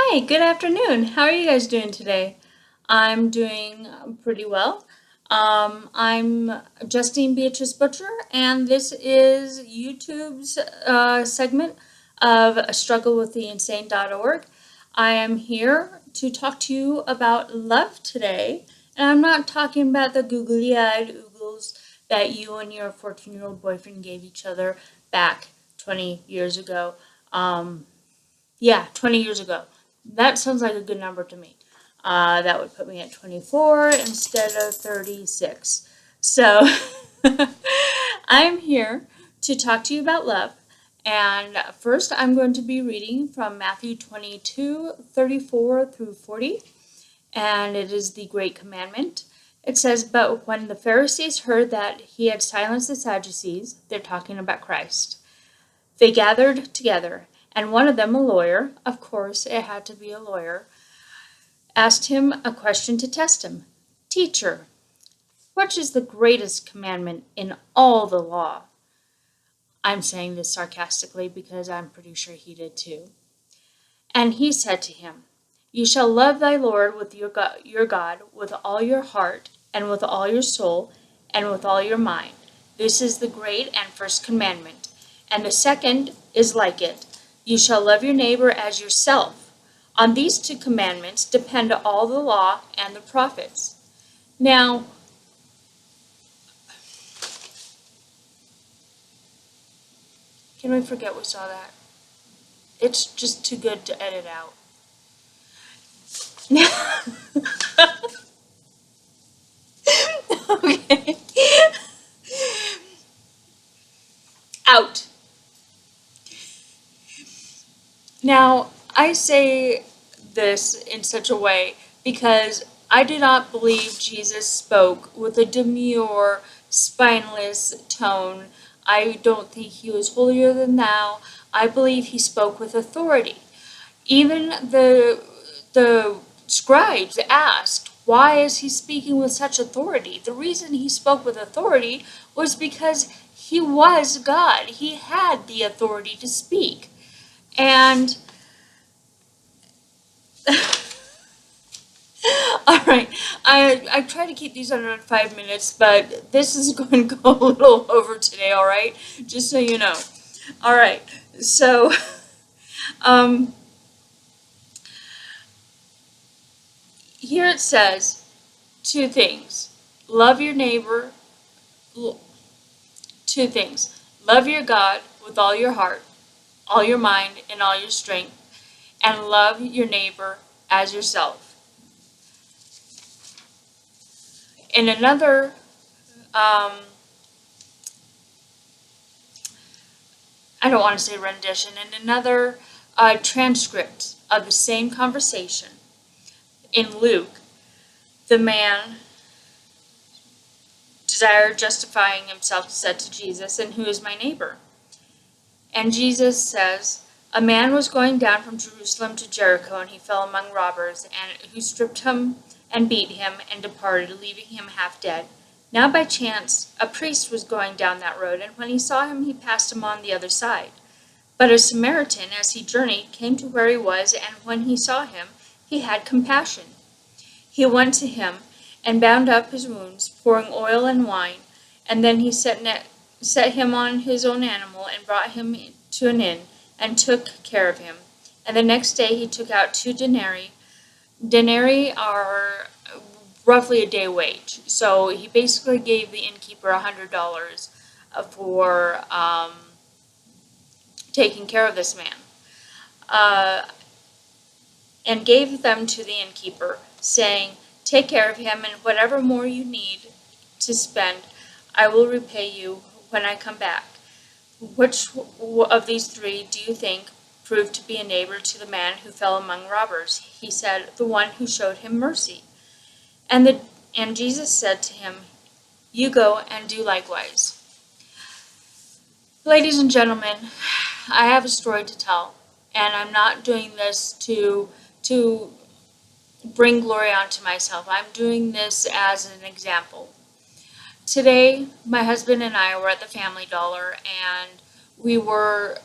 Hi, good afternoon. How are you guys doing today? I'm doing pretty well. I'm Justine Beatrice Butcher, and this is YouTube's segment of A Struggle with the Insane.org. I am here to talk to you about love today, and I'm not talking about the googly eyed oogles that you and your 14-year-old boyfriend gave each other back 20 years ago. Um, yeah, 20 years ago. That sounds like a good number to me. That would put me at 24 instead of 36. So I'm here to talk to you about love. And first, I'm going to be reading from Matthew 22:34 through 40. And it is the Great Commandment. It says, "But when the Pharisees heard that he had silenced the Sadducees," they're talking about Christ, "they gathered together, and one of them, a lawyer," of course it had to be a lawyer, "asked him a question to test him. 'Teacher, which is the greatest commandment in all the law?'" I'm saying this sarcastically because I'm pretty sure he did too. And he said to him, "You shall love thy Lord with your God with all your heart, and with all your soul, and with all your mind. This is the great and first commandment. And the second is like it. You shall love your neighbor as yourself. On these two commandments depend all the law and the prophets." Now, can we forget we saw that? It's just too good to edit out. Okay. Out. Now, I say this in such a way because I do not believe Jesus spoke with a demure, spineless tone. I don't think he was holier than thou. I believe he spoke with authority. Even the scribes asked, "Why is he speaking with such authority?" The reason he spoke with authority was because he was God. He had the authority to speak. And all right, I try to keep these under 5 minutes, but this is going to go a little over today. All right, just so you know. All right, so um, here it says two things: love your neighbor. Two things: love your God with all your heart, all your mind, and all your strength, and love your neighbor as yourself. In another I don't want to say rendition, in another transcript of the same conversation in Luke, the man desired justifying himself said to Jesus, "And who is my neighbor?" And Jesus says, "A man was going down from Jerusalem to Jericho, and he fell among robbers, and who stripped him and beat him and departed, leaving him half dead. Now by chance a priest was going down that road, and when he saw him, he passed him on the other side. But a Samaritan, as he journeyed, came to where he was, and when he saw him, he had compassion. He went to him and bound up his wounds, pouring oil and wine, and then he set him on his own animal and brought him to an inn and took care of him. And the next day he took out 2 denarii. Denarii are roughly a day wage. So he basically gave the innkeeper $100 for taking care of this man, and gave them to the innkeeper, saying, 'Take care of him, and whatever more you need to spend, I will repay you when I come back.' Which of these three do you think proved to be a neighbor to the man who fell among robbers?" He said, "The one who showed him mercy." And Jesus said to him, "You go and do likewise." Ladies and gentlemen, I have a story to tell, and I'm not doing this to bring glory onto myself. I'm doing this as an example. Today, my husband and I were at the Family Dollar, and we were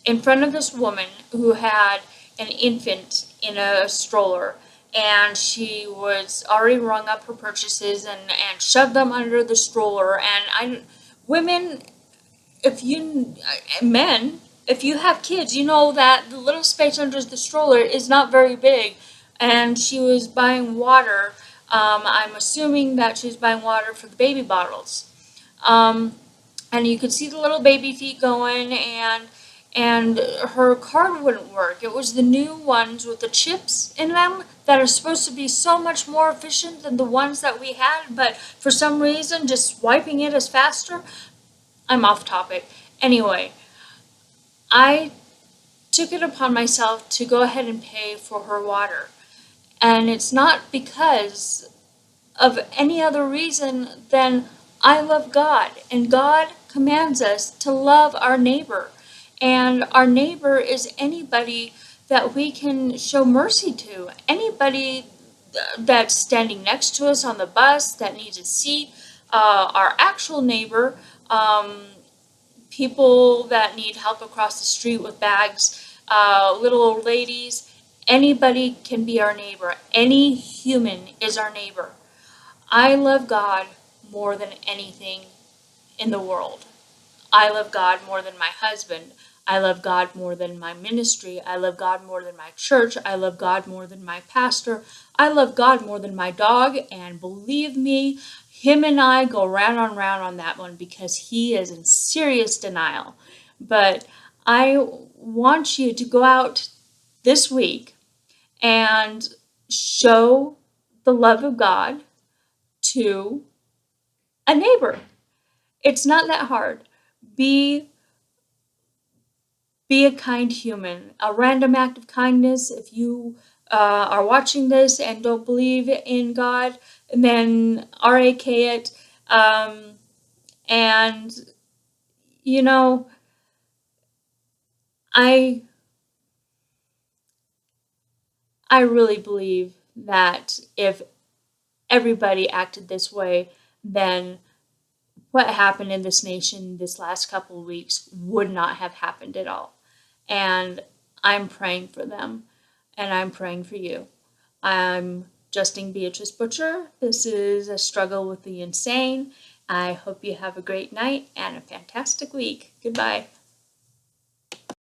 in front of this woman who had an infant in a stroller, and she was already rung up her purchases and shoved them under the stroller. And women, if you, men, if you have kids, you know that the little space under the stroller is not very big. And she was buying water. I'm assuming that she was buying water for the baby bottles. Um, and you could see the little baby feet going, and her card wouldn't work. It was the new ones with the chips in them that are supposed to be so much more efficient than the ones that we had, but for some reason just swiping it is faster. I'm off topic. Anyway, I took it upon myself to go ahead and pay for her water. And it's not because of any other reason than I love God, and God commands us to love our neighbor. And our neighbor is anybody that we can show mercy to, anybody that's standing next to us on the bus that needs a seat, our actual neighbor, people that need help across the street with bags, little old ladies. Anybody can be our neighbor. Any human is our neighbor. I love God more than anything in the world. I love God more than my husband. I love God more than my ministry. I love God more than my church. I love God more than my pastor. I love God more than my dog. And believe me, him and I go round and round on that one because he is in serious denial. But I want you to go out this week and show the love of God to a neighbor. It's not that hard. Be be a kind human. A random act of kindness. If you are watching this and don't believe in God, then RAK it. And you know, I I really believe that if everybody acted this way, then what happened in this nation this last couple of weeks would not have happened at all. And I'm praying for them, and I'm praying for you. I'm Justine Beatrice Butcher. This is A Struggle with the Insane. I hope you have a great night and a fantastic week. Goodbye.